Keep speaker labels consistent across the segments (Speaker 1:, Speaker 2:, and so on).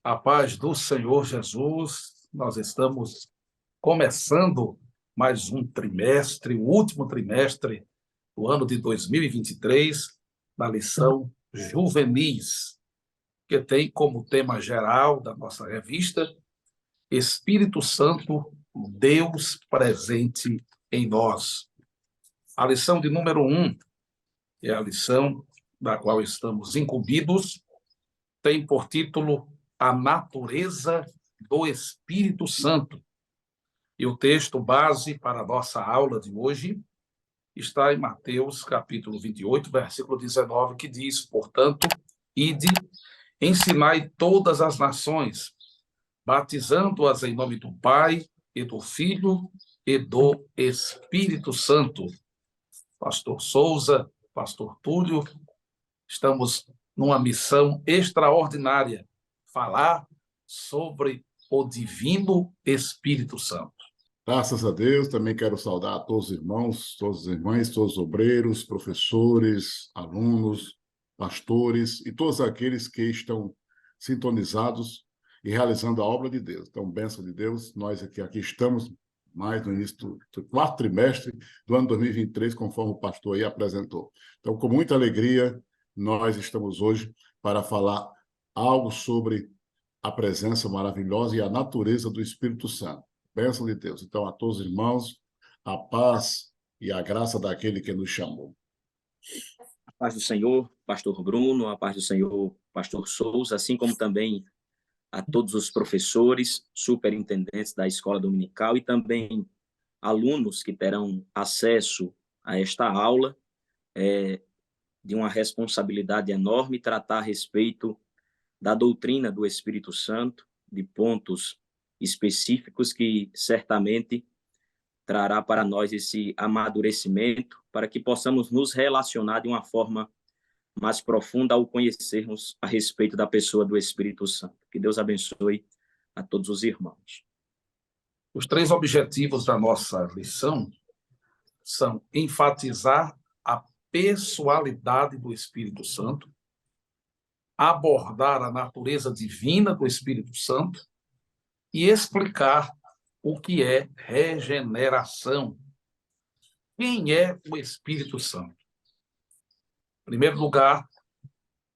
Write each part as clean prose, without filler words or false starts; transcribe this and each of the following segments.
Speaker 1: A paz do Senhor Jesus, nós estamos começando mais um trimestre, o último trimestre do ano de 2023, na lição Juvenis, que tem como tema geral da nossa revista Espírito Santo, Deus presente em nós. A lição de número 1 é a lição da qual estamos incumbidos, tem por título A Natureza do Espírito Santo. E o texto base para a nossa aula de hoje está em Mateus, capítulo 28, versículo 19, que diz: Portanto, ide, ensinai todas as nações, batizando-as em nome do Pai e do Filho e do Espírito Santo. Pastor Souza, Pastor Túlio, estamos numa missão extraordinária, falar sobre o Divino Espírito Santo.
Speaker 2: Graças a Deus, também quero saudar a todos os irmãos, todas as irmãs, todos os obreiros, professores, alunos, pastores e todos aqueles que estão sintonizados e realizando a obra de Deus. Então, bênção de Deus, nós aqui estamos mais no início do quarto trimestre do ano 2023, conforme o pastor aí apresentou. Então, com muita alegria, nós estamos hoje para falar algo sobre a presença maravilhosa e a natureza do Espírito Santo. Bênção de Deus. Então, a todos os irmãos, a paz e a graça daquele que nos chamou.
Speaker 3: A paz do Senhor, pastor Bruno, a paz do Senhor, pastor Souza, assim como também a todos os professores, superintendentes da escola dominical e também alunos que terão acesso a esta aula, de uma responsabilidade enorme tratar a respeito da doutrina do Espírito Santo, de pontos específicos que certamente trará para nós esse amadurecimento, para que possamos nos relacionar de uma forma mais profunda ao conhecermos a respeito da pessoa do Espírito Santo. Que Deus abençoe a todos os irmãos.
Speaker 1: Os três objetivos da nossa lição são enfatizar a pessoalidade do Espírito Santo, abordar a natureza divina do Espírito Santo e explicar o que é regeneração. Quem é o Espírito Santo? Em primeiro lugar,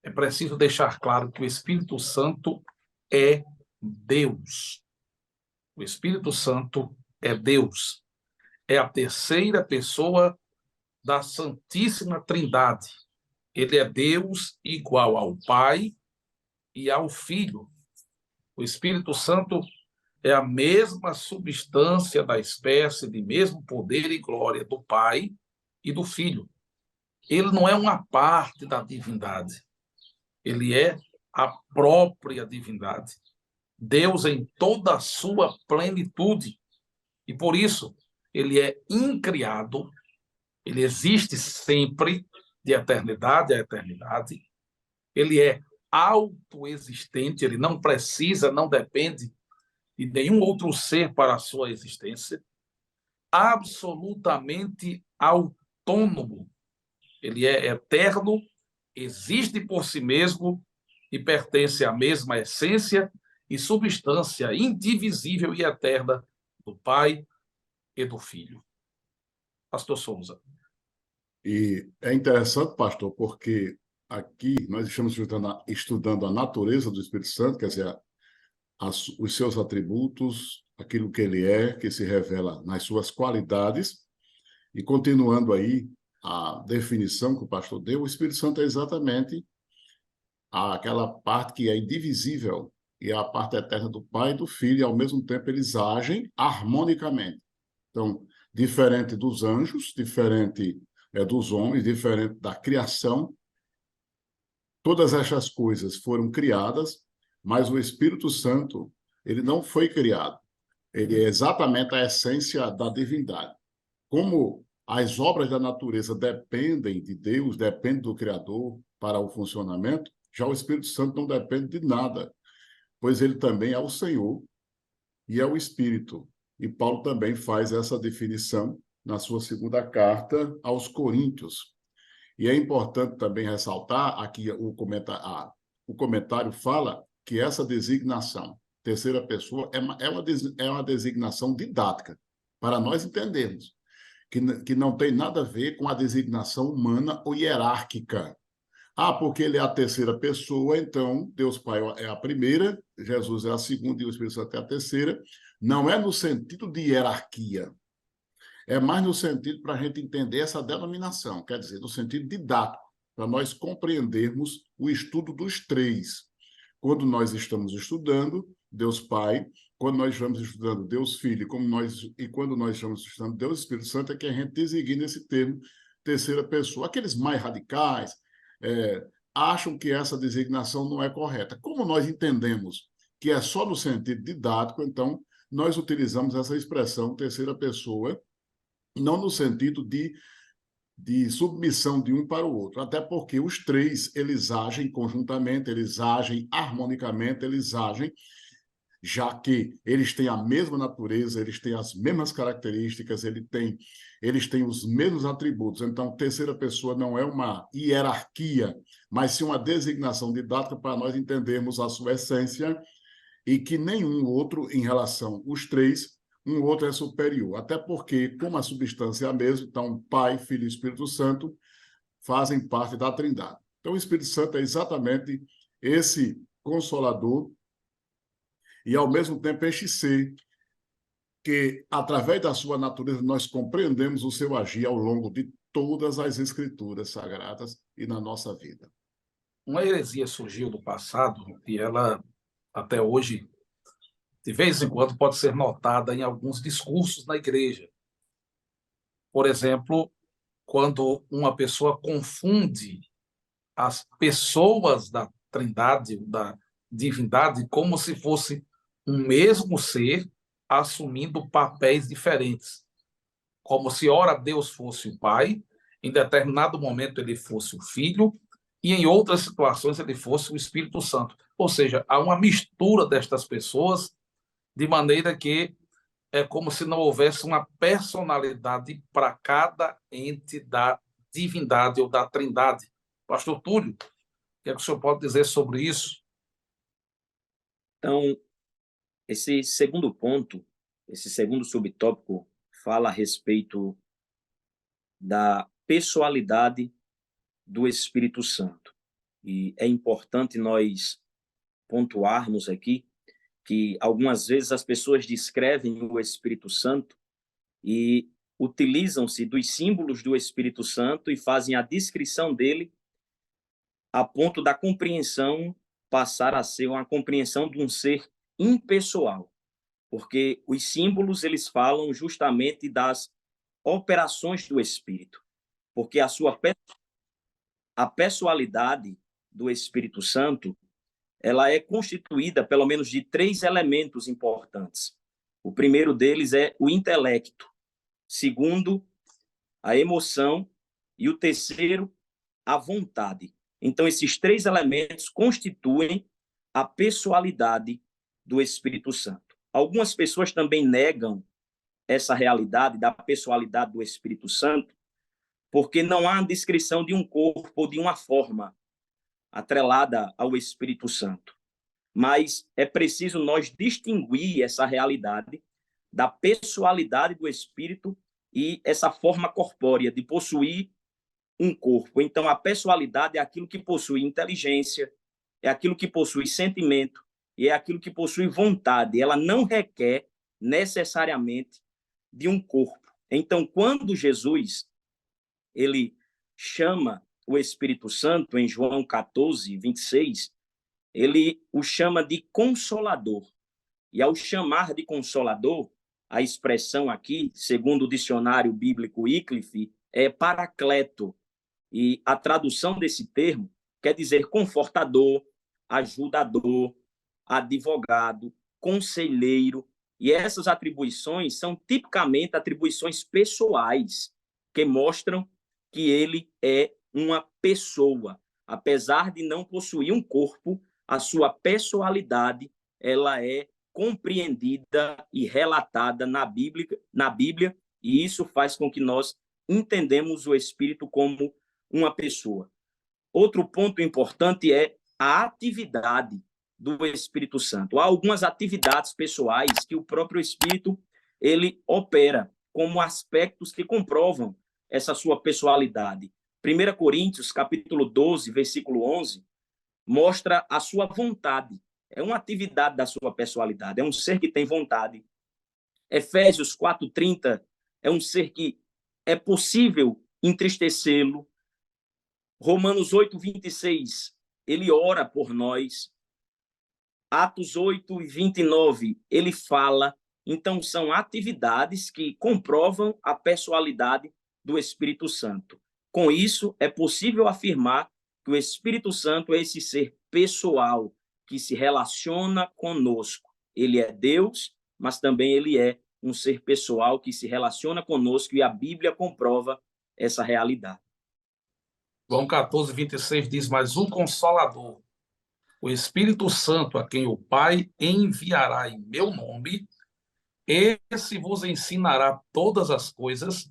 Speaker 1: é preciso deixar claro que o Espírito Santo é Deus. O Espírito Santo é Deus. É a terceira pessoa da Santíssima Trindade. Ele é Deus igual ao Pai e ao Filho. O Espírito Santo é a mesma substância da espécie, de mesmo poder e glória do Pai e do Filho. Ele não é uma parte da divindade. Ele é a própria divindade. Deus em toda a sua plenitude. E por isso, ele é incriado, ele existe sempre, de eternidade a eternidade. Ele é autoexistente, ele não precisa, não depende de nenhum outro ser para a sua existência. Absolutamente autônomo. Ele é eterno, existe por si mesmo e pertence à mesma essência e substância indivisível e eterna do Pai e do Filho. Pastor Souza.
Speaker 2: E é interessante, pastor, porque aqui nós estamos estudando a natureza do Espírito Santo, quer dizer, os seus atributos, aquilo que ele é, que se revela nas suas qualidades. E continuando aí a definição que o pastor deu, o Espírito Santo é exatamente aquela parte que é indivisível e é a parte eterna do Pai e do Filho, e ao mesmo tempo eles agem harmonicamente. Então, diferente dos anjos, diferente dos homens, diferente da criação, todas essas coisas foram criadas, mas o Espírito Santo, ele não foi criado. Ele é exatamente a essência da divindade. Como as obras da natureza dependem de Deus, dependem do Criador para o funcionamento, já o Espírito Santo não depende de nada, pois ele também é o Senhor e é o Espírito. E Paulo também faz essa definição na sua segunda carta aos Coríntios. E é importante também ressaltar, aqui o comentário fala que essa designação, terceira pessoa, é uma designação didática, para nós entendermos, que não tem nada a ver com a designação humana ou hierárquica. Ah, porque ele é a terceira pessoa, então Deus Pai é a primeira, Jesus é a segunda e o Espírito Santo é a terceira. Não é no sentido de hierarquia, é mais no sentido para a gente entender essa denominação, quer dizer, no sentido didático, para nós compreendermos o estudo dos três. Quando nós estamos estudando Deus Pai, quando nós estamos estudando Deus Filho, e quando nós estamos estudando Deus Espírito Santo, é que a gente designa esse termo terceira pessoa. Aqueles mais radicais acham que essa designação não é correta. Como nós entendemos que é só no sentido didático, então nós utilizamos essa expressão terceira pessoa, não no sentido de submissão de um para o outro, até porque os três, eles agem conjuntamente, eles agem harmonicamente, eles agem, já que eles têm a mesma natureza, eles têm as mesmas características, eles têm os mesmos atributos. Então, terceira pessoa não é uma hierarquia, mas sim uma designação didática para nós entendermos a sua essência e que nenhum outro, em relação aos três, um outro é superior. Até porque, como a substância é a mesma, então Pai, Filho e Espírito Santo fazem parte da Trindade. Então, o Espírito Santo é exatamente esse Consolador e, ao mesmo tempo, este ser que, através da sua natureza, nós compreendemos o seu agir ao longo de todas as Escrituras Sagradas e na nossa vida.
Speaker 1: Uma heresia surgiu no passado e ela, até hoje, de vez em quando, pode ser notada em alguns discursos na igreja. Por exemplo, quando uma pessoa confunde as pessoas da Trindade, da divindade, como se fosse um mesmo ser assumindo papéis diferentes. Como se, ora, Deus fosse o Pai, em determinado momento ele fosse o Filho, e em outras situações ele fosse o Espírito Santo. Ou seja, há uma mistura destas pessoas, de maneira que é como se não houvesse uma personalidade para cada ente da divindade ou da Trindade. Pastor Túlio, o que é que o senhor pode dizer sobre isso?
Speaker 3: Então, esse segundo ponto, esse segundo subtópico, fala a respeito da pessoalidade do Espírito Santo. E é importante nós pontuarmos aqui que algumas vezes as pessoas descrevem o Espírito Santo e utilizam-se dos símbolos do Espírito Santo e fazem a descrição dele a ponto da compreensão passar a ser uma compreensão de um ser impessoal, porque os símbolos eles falam justamente das operações do Espírito, porque a pessoalidade do Espírito Santo ela é constituída pelo menos de 3 elementos importantes. O primeiro deles é o intelecto, segundo, a emoção e o terceiro, a vontade. Então, esses 3 elementos constituem a pessoalidade do Espírito Santo. Algumas pessoas também negam essa realidade da pessoalidade do Espírito Santo porque não há descrição de um corpo ou de uma forma atrelada ao Espírito Santo. Mas é preciso nós distinguir essa realidade da pessoalidade do Espírito e essa forma corpórea de possuir um corpo. Então, a pessoalidade é aquilo que possui inteligência, é aquilo que possui sentimento e é aquilo que possui vontade. Ela não requer necessariamente de um corpo. Então, quando Jesus ele chama o Espírito Santo, em João 14, 26, ele o chama de Consolador. E ao chamar de Consolador, a expressão aqui, segundo o dicionário bíblico Wycliffe, é Paracleto. E a tradução desse termo quer dizer confortador, ajudador, advogado, conselheiro. E essas atribuições são tipicamente atribuições pessoais, que mostram que ele é uma pessoa. Apesar de não possuir um corpo, a sua pessoalidade ela é compreendida e relatada na Bíblia, e isso faz com que nós entendemos o Espírito como uma pessoa. Outro ponto importante é a atividade do Espírito Santo. Há algumas atividades pessoais que o próprio Espírito ele opera como aspectos que comprovam essa sua pessoalidade. 1 Coríntios, capítulo 12, versículo 11, mostra a sua vontade. É uma atividade da sua pessoalidade, é um ser que tem vontade. Efésios 4:30 é um ser que é possível entristecê-lo. Romanos 8:26, ele ora por nós. Atos 8:29, ele fala. Então, são atividades que comprovam a pessoalidade do Espírito Santo. Com isso, é possível afirmar que o Espírito Santo é esse ser pessoal que se relaciona conosco. Ele é Deus, mas também ele é um ser pessoal que se relaciona conosco, e a Bíblia comprova essa realidade.
Speaker 1: João 14:26 diz: mas o Consolador, o Espírito Santo, a quem o Pai enviará em meu nome, esse vos ensinará todas as coisas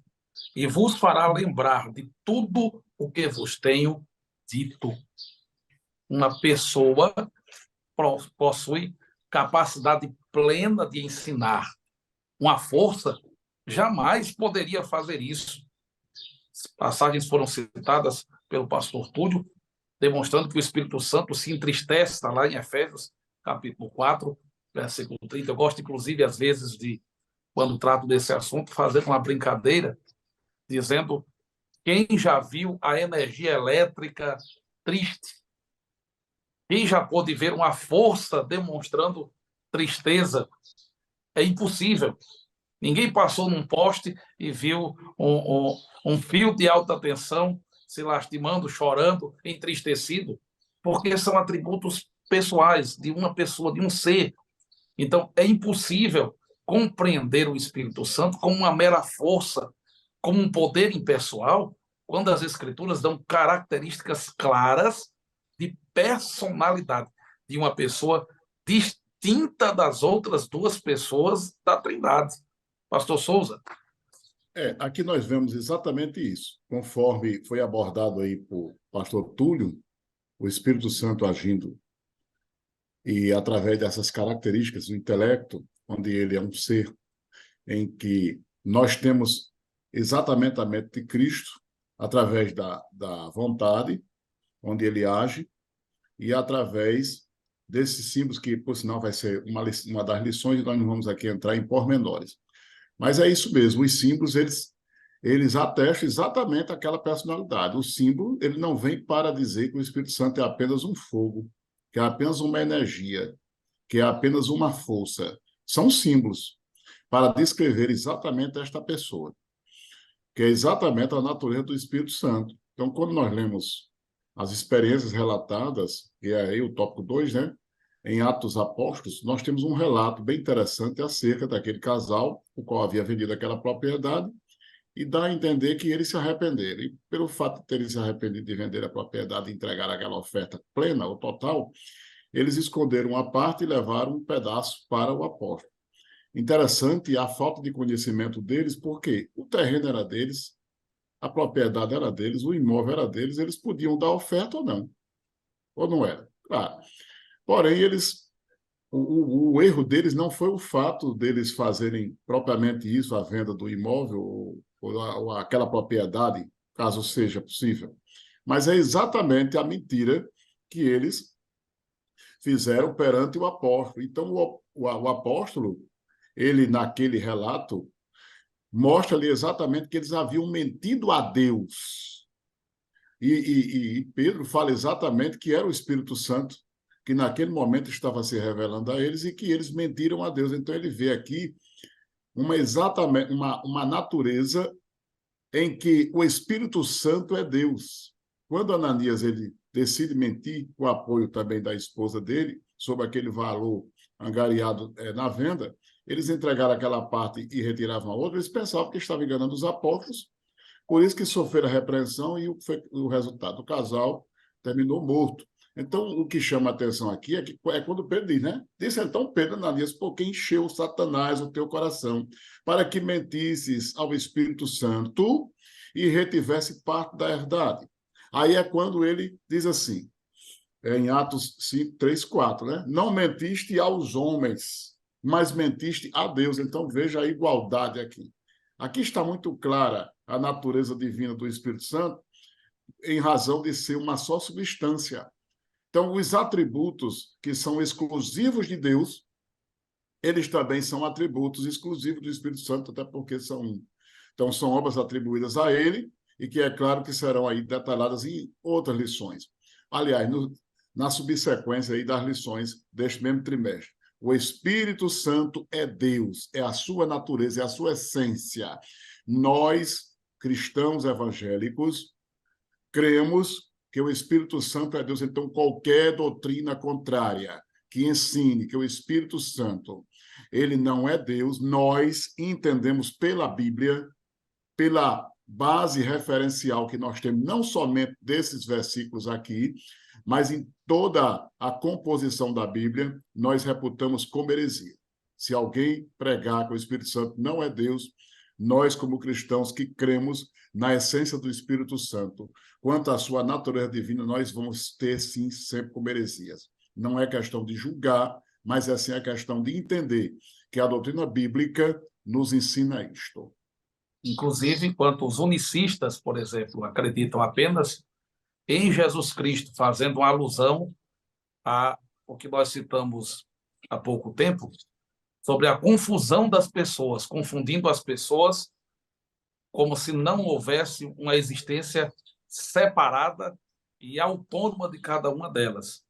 Speaker 1: e vos fará lembrar de tudo o que vos tenho dito. Uma pessoa possui capacidade plena de ensinar. Uma força jamais poderia fazer isso. As passagens foram citadas pelo pastor Túlio, demonstrando que o Espírito Santo se entristece, está lá em Efésios, capítulo 4, versículo 30. Eu gosto, inclusive, às vezes, de, quando trato desse assunto, fazer uma brincadeira, dizendo: quem já viu a energia elétrica triste? Quem já pôde ver uma força demonstrando tristeza? É impossível. Ninguém passou num poste e viu um fio de alta tensão se lastimando, chorando, entristecido, porque são atributos pessoais de uma pessoa, de um ser. Então, é impossível compreender o Espírito Santo como uma mera força, como um poder impessoal, quando as Escrituras dão características claras de personalidade de uma pessoa distinta das outras duas pessoas da Trindade. Pastor Souza.
Speaker 2: Aqui nós vemos exatamente isso. Conforme foi abordado aí por pastor Túlio, o Espírito Santo agindo e através dessas características do intelecto, onde ele é um ser em que nós temos exatamente a mente de Cristo, através da vontade, onde ele age, e através desses símbolos que, por sinal, vai ser uma das lições, e nós não vamos aqui entrar em pormenores. Mas é isso mesmo, os símbolos, eles atestam exatamente aquela personalidade. O símbolo, ele não vem para dizer que o Espírito Santo é apenas um fogo, que é apenas uma energia, que é apenas uma força. São símbolos para descrever exatamente esta pessoa, que é exatamente a natureza do Espírito Santo. Então, quando nós lemos as experiências relatadas, que é aí o tópico 2, né? Em Atos Apóstolos, nós temos um relato bem interessante acerca daquele casal, o qual havia vendido aquela propriedade, e dá a entender que eles se arrependeram. E pelo fato de terem se arrependido de vender a propriedade e entregar aquela oferta plena ou total, eles esconderam uma parte e levaram um pedaço para o apóstolo. Interessante a falta de conhecimento deles, porque o terreno era deles, a propriedade era deles, o imóvel era deles, eles podiam dar oferta ou não era? Claro. Porém, o erro deles não foi o fato deles fazerem propriamente isso, a venda do imóvel ou aquela propriedade, caso seja possível, mas é exatamente a mentira que eles fizeram perante o apóstolo. Então, o apóstolo, ele, naquele relato, mostra-lhe exatamente que eles haviam mentido a Deus. E Pedro fala exatamente que era o Espírito Santo que naquele momento estava se revelando a eles e que eles mentiram a Deus. Então, ele vê aqui uma natureza em que o Espírito Santo é Deus. Quando Ananias ele decide mentir, com o apoio também da esposa dele, sobre aquele valor angariado na venda, eles entregaram aquela parte e retiravam a outra, eles pensavam que estavam enganando os apóstolos, por isso que sofreram a repreensão e o resultado, o casal terminou morto. Então, o que chama a atenção aqui é quando Pedro diz, né? Disse então Pedro, Ananias, porque encheu Satanás o teu coração, para que mentisses ao Espírito Santo e retivesse parte da herdade. Aí é quando ele diz assim, em Atos 5, 3, 4, né? Não mentiste aos homens, mas mentiste a Deus. Então, veja a igualdade aqui. Aqui está muito clara a natureza divina do Espírito Santo, em razão de ser uma só substância. Então, os atributos que são exclusivos de Deus, eles também são atributos exclusivos do Espírito Santo, até porque são um. Então, são obras atribuídas a ele, e que é claro que serão aí detalhadas em outras lições. Aliás, na subsequência aí das lições deste mesmo trimestre. O Espírito Santo é Deus, é a sua natureza, é a sua essência. Nós, cristãos evangélicos, cremos que o Espírito Santo é Deus. Então, qualquer doutrina contrária que ensine que o Espírito Santo ele não é Deus, nós entendemos pela Bíblia, pela base referencial que nós temos, não somente desses versículos aqui, mas em toda a composição da Bíblia, nós reputamos como heresia. Se alguém pregar que o Espírito Santo não é Deus, nós, como cristãos que cremos na essência do Espírito Santo, quanto à sua natureza divina, nós vamos ter, sim, sempre como heresias. Não é questão de julgar, mas é, sim, a questão de entender que a doutrina bíblica nos ensina isto.
Speaker 1: Inclusive, enquanto os unicistas, por exemplo, acreditam apenas em Jesus Cristo, fazendo uma alusão ao que nós citamos há pouco tempo, sobre a confusão das pessoas, confundindo as pessoas como se não houvesse uma existência separada e autônoma de cada uma delas.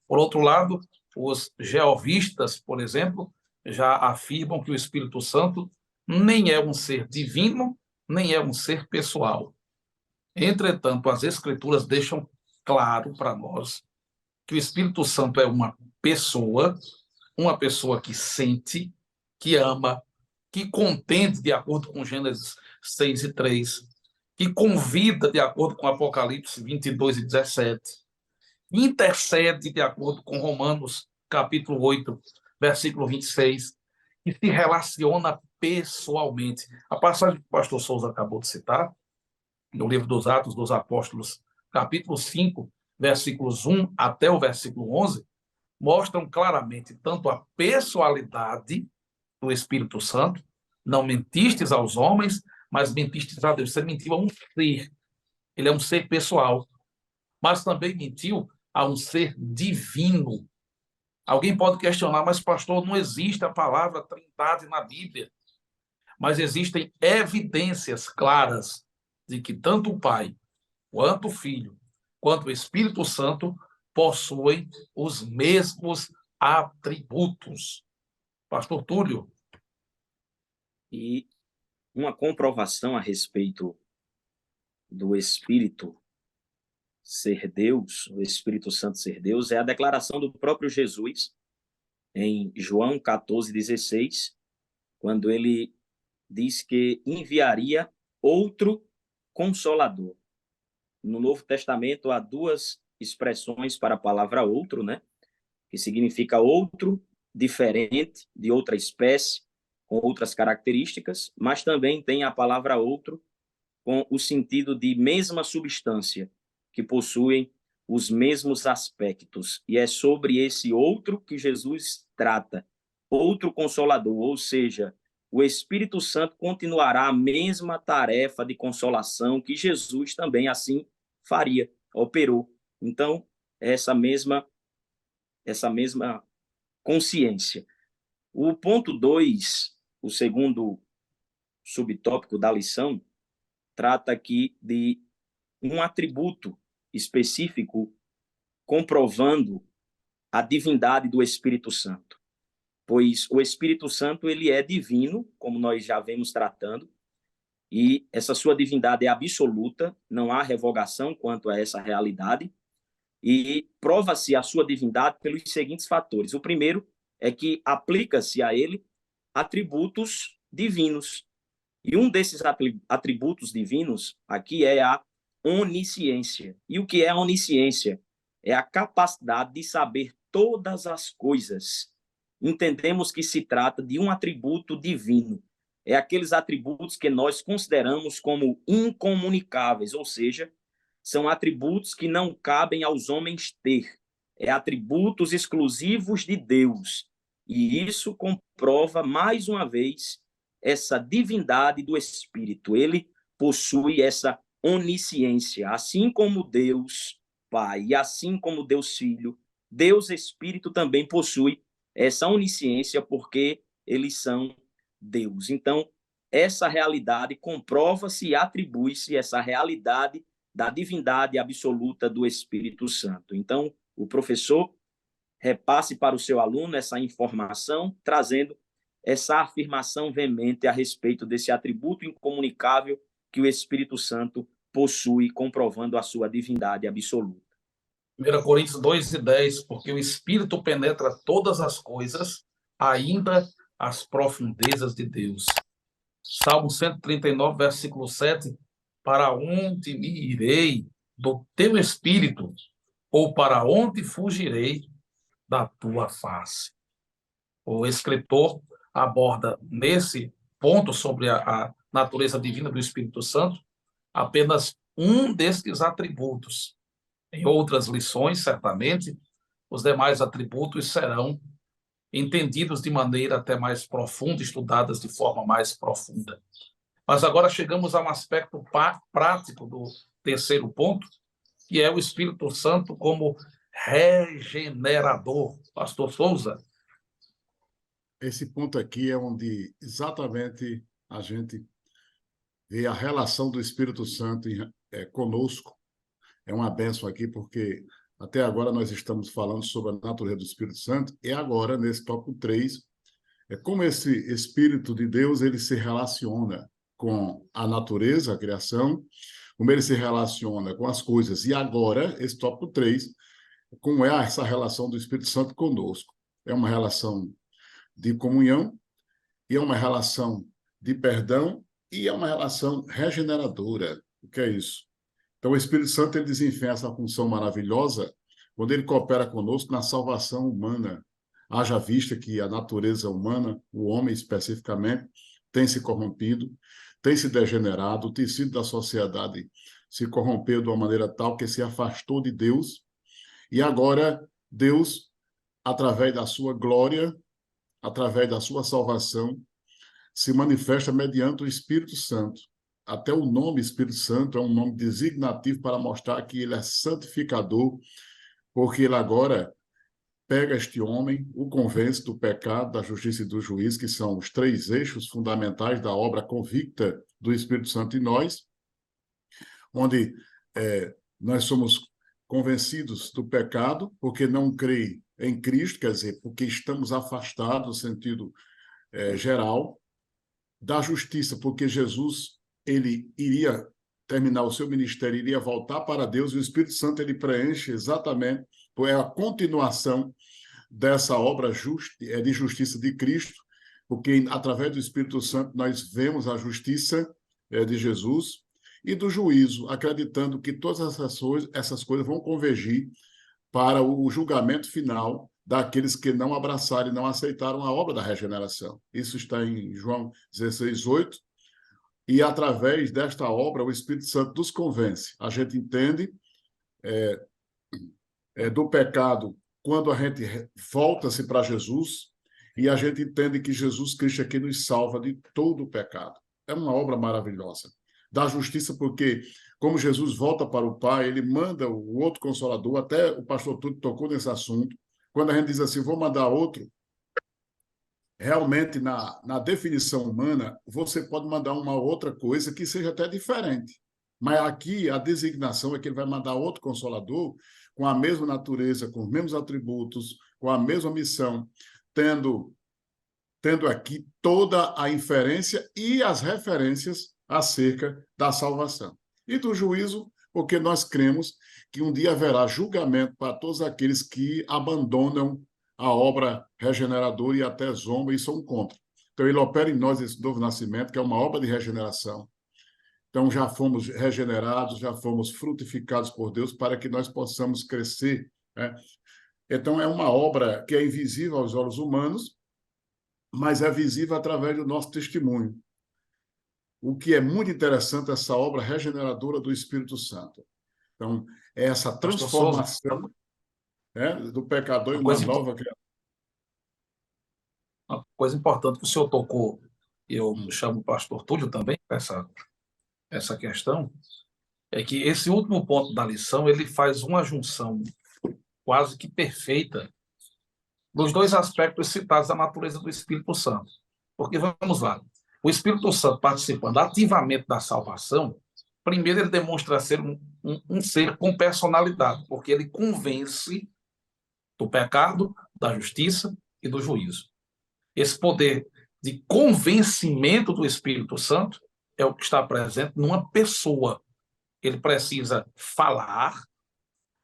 Speaker 1: Por outro lado, os jeovistas, por exemplo, já afirmam que o Espírito Santo nem é um ser divino, nem é um ser pessoal. Entretanto, as Escrituras deixam claro para nós que o Espírito Santo é uma pessoa que sente, que ama, que contende, de acordo com Gênesis 6 e 3, que convida, de acordo com Apocalipse 22 e 17, intercede, de acordo com Romanos, capítulo 8, versículo 26, e se relaciona pessoalmente. A passagem que o pastor Souza acabou de citar, no livro dos Atos dos Apóstolos, capítulo 5, versículos 1 até o versículo 11, mostram claramente tanto a pessoalidade do Espírito Santo. Não mentistes aos homens, mas mentistes a Deus. Você mentiu a um ser. Ele é um ser pessoal. Mas também mentiu a um ser divino. Alguém pode questionar, mas pastor, não existe a palavra trindade na Bíblia. Mas existem evidências claras de que tanto o Pai, quanto o Filho, quanto o Espírito Santo possuem os mesmos atributos. Pastor Túlio.
Speaker 3: E uma comprovação a respeito do Espírito ser Deus, o Espírito Santo ser Deus, é a declaração do próprio Jesus em João 14,16, quando ele diz que enviaria outro Consolador. No Novo Testamento há duas expressões para a palavra outro, né? Que significa outro, diferente, de outra espécie, com outras características, mas também tem a palavra outro com o sentido de mesma substância, que possuem os mesmos aspectos. E é sobre esse outro que Jesus trata, outro Consolador, ou seja, o Espírito Santo continuará a mesma tarefa de consolação que Jesus também assim faria, operou. Então, essa mesma consciência. O ponto 2, o segundo subtópico da lição, trata aqui de um atributo específico comprovando a divindade do Espírito Santo. Pois o Espírito Santo ele é divino, como nós já vemos tratando, e essa sua divindade é absoluta, não há revogação quanto a essa realidade, e prova-se a sua divindade pelos seguintes fatores. O primeiro é que aplica-se a ele atributos divinos, e um desses atributos divinos aqui é a onisciência. E o que é a onisciência? É a capacidade de saber todas as coisas. Entendemos que se trata de um atributo divino. É aqueles atributos que nós consideramos como incomunicáveis, ou seja, são atributos que não cabem aos homens ter. atributos exclusivos de Deus. E isso comprova, mais uma vez, essa divindade do Espírito. Ele possui essa onisciência, assim como Deus Pai e assim como Deus Filho, Deus Espírito também possui essa onisciência, porque eles são Deus. Então, essa realidade comprova-se e atribui-se essa realidade da divindade absoluta do Espírito Santo. Então, o professor repasse para o seu aluno essa informação, trazendo essa afirmação veemente a respeito desse atributo incomunicável que o Espírito Santo possui, comprovando a sua divindade absoluta.
Speaker 1: 1 Coríntios 2:10, porque o Espírito penetra todas as coisas, ainda as profundezas de Deus. Salmo 139, versículo 7, para onde me irei do teu Espírito, ou para onde fugirei da tua face? O escritor aborda nesse ponto sobre a natureza divina do Espírito Santo apenas um desses atributos. Em outras lições, certamente, os demais atributos serão entendidos de maneira até mais profunda, estudadas de forma mais profunda. Mas agora chegamos a um aspecto prático do terceiro ponto, que é o Espírito Santo como regenerador. Pastor Souza.
Speaker 2: Esse ponto aqui é onde exatamente a gente vê a relação do Espírito Santo conosco. É uma bênção aqui, porque até agora nós estamos falando sobre a natureza do Espírito Santo, e agora, nesse tópico 3, é como esse Espírito de Deus ele se relaciona com a natureza, a criação, como ele se relaciona com as coisas. E agora, esse tópico 3, como é essa relação do Espírito Santo conosco. É uma relação de comunhão, e é uma relação de perdão, e é uma relação regeneradora. O que é isso? Então, o Espírito Santo ele desempenha essa função maravilhosa quando ele coopera conosco na salvação humana. Haja vista que a natureza humana, o homem especificamente, tem se corrompido, tem se degenerado, o tecido da sociedade se corrompeu de uma maneira tal que se afastou de Deus, e agora Deus, através da sua glória, através da sua salvação, se manifesta mediante o Espírito Santo. Até o nome Espírito Santo é um nome designativo para mostrar que ele é santificador, porque ele agora pega este homem, o convence do pecado, da justiça e do juízo, que são os 3 eixos fundamentais da obra convicta do Espírito Santo em nós, onde nós somos convencidos do pecado, porque não creio em Cristo, quer dizer, porque estamos afastados no sentido geral, da justiça, porque Jesus ele iria terminar o seu ministério, iria voltar para Deus, e o Espírito Santo ele preenche exatamente, é a continuação dessa obra de justiça de Cristo, porque através do Espírito Santo nós vemos a justiça de Jesus e do juízo, acreditando que todas essas coisas vão convergir para o julgamento final daqueles que não abraçaram e não aceitaram a obra da regeneração. Isso está em João 16:8. E através desta obra, o Espírito Santo nos convence. A gente entende do pecado quando a gente volta-se para Jesus, e a gente entende que Jesus Cristo aqui nos salva de todo o pecado. É uma obra maravilhosa. Da justiça, porque como Jesus volta para o Pai, ele manda o outro Consolador, até o pastor Túlio tocou nesse assunto. Quando a gente diz assim, vou mandar outro, realmente, na definição humana, você pode mandar uma outra coisa que seja até diferente. Mas aqui a designação é que ele vai mandar outro Consolador com a mesma natureza, com os mesmos atributos, com a mesma missão, tendo aqui toda a inferência e as referências acerca da salvação. E do juízo, porque nós cremos que um dia haverá julgamento para todos aqueles que abandonam a obra regeneradora e até zombam e são contra. Então, ele opera em nós esse novo nascimento, que é uma obra de regeneração. Então, já fomos regenerados, já fomos frutificados por Deus para que nós possamos crescer, né? Então, é uma obra que é invisível aos olhos humanos, mas é visível através do nosso testemunho. O que é muito interessante, essa obra regeneradora do Espírito Santo. Então, é essa transformação. Do pecador e
Speaker 1: Uma
Speaker 2: uma
Speaker 1: coisa,
Speaker 2: nova criatura.
Speaker 1: uma coisa importante que o senhor tocou, eu chamo o pastor Túlio também para essa questão, é que esse último ponto da lição ele faz uma junção quase que perfeita dos dois aspectos citados da natureza do Espírito Santo. Porque, vamos lá, o Espírito Santo participando ativamente da salvação, primeiro ele demonstra ser um ser com personalidade, porque ele convence do pecado, da justiça e do juízo. Esse poder de convencimento do Espírito Santo é o que está presente numa pessoa. Ele precisa falar,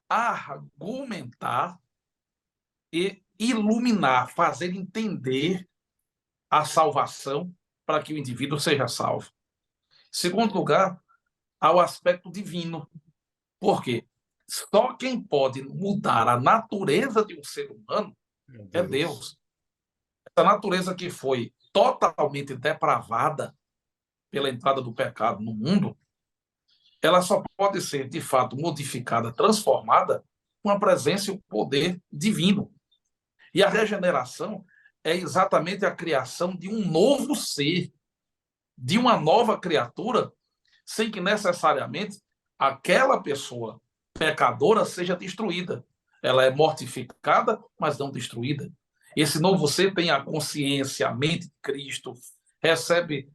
Speaker 1: argumentar e iluminar, fazer entender a salvação para que o indivíduo seja salvo. Segundo lugar, há o aspecto divino. Por quê? Só quem pode mudar a natureza de um ser humano é Deus. Essa natureza que foi totalmente depravada pela entrada do pecado no mundo, ela só pode ser, de fato, modificada, transformada com a presença e o poder divino. E a regeneração é exatamente a criação de um novo ser, de uma nova criatura, sem que necessariamente aquela pessoa pecadora seja destruída. Ela é mortificada, mas não destruída. Esse novo ser tem a consciência, a mente de Cristo, recebe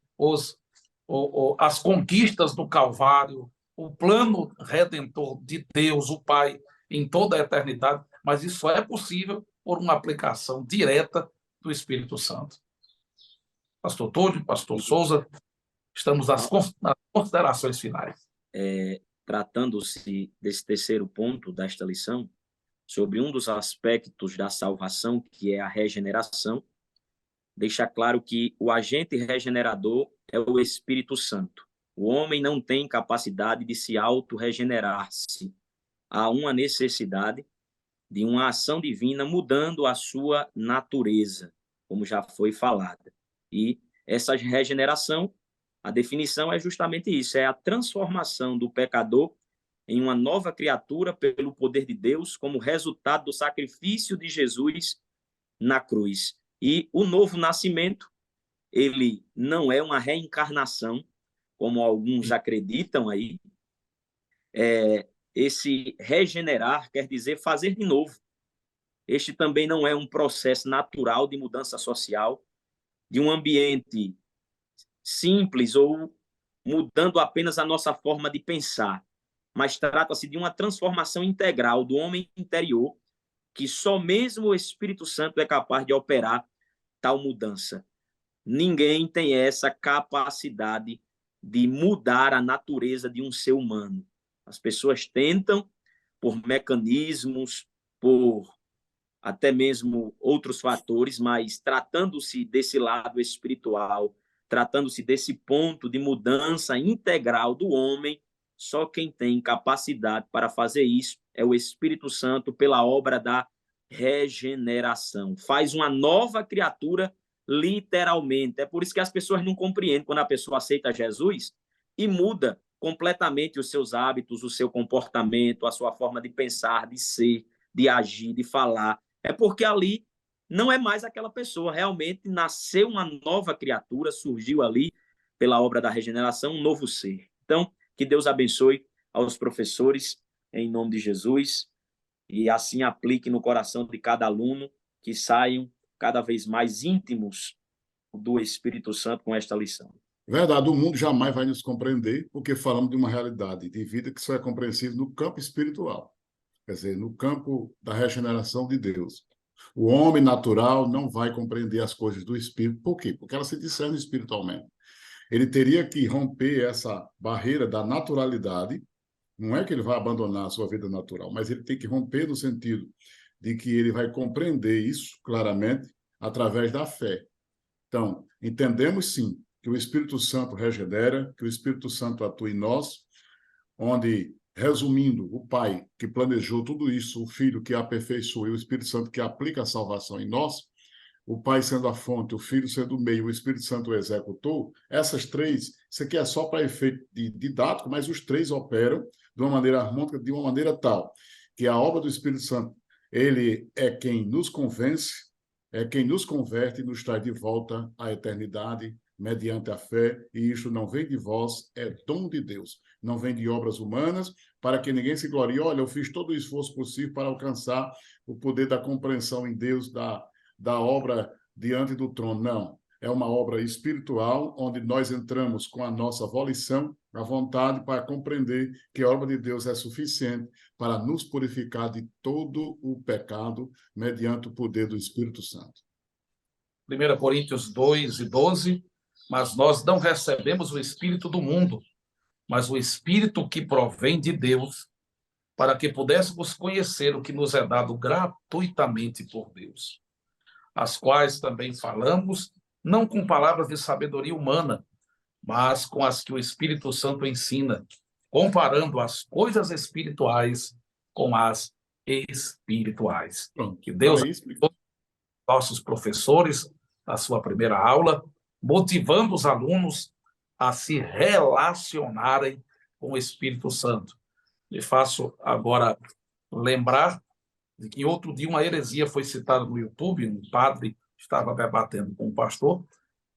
Speaker 1: as conquistas do Calvário, o plano redentor de Deus, o Pai, em toda a eternidade, mas isso só é possível por uma aplicação direta do Espírito Santo. Pastor Túlio, pastor Souza, estamos nas considerações finais.
Speaker 3: Tratando-se desse terceiro ponto desta lição, sobre um dos aspectos da salvação, que é a regeneração, deixa claro que o agente regenerador é o Espírito Santo. O homem não tem capacidade de se auto-regenerar-se. Há uma necessidade de uma ação divina mudando a sua natureza, como já foi falada. E essa regeneração, a definição é justamente isso, é a transformação do pecador em uma nova criatura pelo poder de Deus, como resultado do sacrifício de Jesus na cruz. E o novo nascimento, ele não é uma reencarnação, como alguns acreditam aí. Esse regenerar quer dizer fazer de novo. Este também não é um processo natural de mudança social, de um ambiente simples ou mudando apenas a nossa forma de pensar, mas trata-se de uma transformação integral do homem interior, que só mesmo o Espírito Santo é capaz de operar tal mudança. Ninguém tem essa capacidade de mudar a natureza de um ser humano. As pessoas tentam, por mecanismos, por até mesmo outros fatores, mas tratando-se desse lado espiritual, tratando-se desse ponto de mudança integral do homem, só quem tem capacidade para fazer isso é o Espírito Santo pela obra da regeneração. Faz uma nova criatura literalmente. É por isso que as pessoas não compreendem quando a pessoa aceita Jesus e muda completamente os seus hábitos, o seu comportamento, a sua forma de pensar, de ser, de agir, de falar. É porque ali não é mais aquela pessoa, realmente nasceu uma nova criatura, surgiu ali pela obra da regeneração um novo ser. Então, que Deus abençoe aos professores em nome de Jesus e assim aplique no coração de cada aluno, que saiam cada vez mais íntimos do Espírito Santo com esta lição.
Speaker 2: Verdade, o mundo jamais vai nos compreender, porque falamos de uma realidade de vida que só é compreensível no campo espiritual, quer dizer, no campo da regeneração de Deus. O homem natural não vai compreender as coisas do Espírito. Por quê? Porque elas se discernem espiritualmente. Ele teria que romper essa barreira da naturalidade. Não é que ele vai abandonar a sua vida natural, mas ele tem que romper no sentido de que ele vai compreender isso claramente através da fé. Então, entendemos sim que o Espírito Santo regenera, que o Espírito Santo atua em nós, onde, resumindo, o Pai que planejou tudo isso, o Filho que aperfeiçoou e o Espírito Santo que aplica a salvação em nós, o Pai sendo a fonte, o Filho sendo o meio, o Espírito Santo o executou, essas três, isso aqui é só para efeito didático, mas os três operam de uma maneira harmônica, de uma maneira tal, que a obra do Espírito Santo Ele é quem nos convence, é quem nos converte e nos traz de volta à eternidade mediante a fé, e isto não vem de vós, é dom de Deus. Não vem de obras humanas, para que ninguém se glorie. Olha, eu fiz todo o esforço possível para alcançar o poder da compreensão em Deus, da obra diante do trono. Não. É uma obra espiritual, onde nós entramos com a nossa volição, a vontade, para compreender que a obra de Deus é suficiente para nos purificar de todo o pecado, mediante o poder do Espírito Santo.
Speaker 1: 1 Coríntios 2:12, mas nós não recebemos o Espírito do mundo, mas o Espírito que provém de Deus, para que pudéssemos conhecer o que nos é dado gratuitamente por Deus, as quais também falamos, não com palavras de sabedoria humana, mas com as que o Espírito Santo ensina, comparando as coisas espirituais com as espirituais.
Speaker 2: Pronto,
Speaker 1: Que Deus
Speaker 2: aí explica.
Speaker 1: abençoe nossos professores na sua primeira aula, motivando os alunos a se relacionarem com o Espírito Santo. Me faço agora lembrar de que outro dia uma heresia foi citada no YouTube, um padre estava debatendo com um pastor,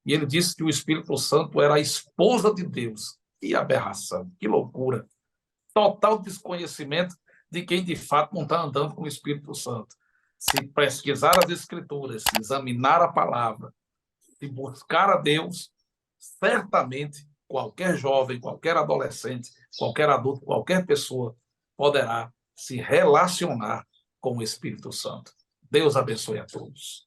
Speaker 1: e ele disse que o Espírito Santo era a esposa de Deus. Que aberração, que loucura. Total desconhecimento de quem de fato não está andando com o Espírito Santo. Se pesquisar as Escrituras, se examinar a palavra, se buscar a Deus, certamente qualquer jovem, qualquer adolescente, qualquer adulto, qualquer pessoa poderá se relacionar com o Espírito Santo. Deus abençoe a todos.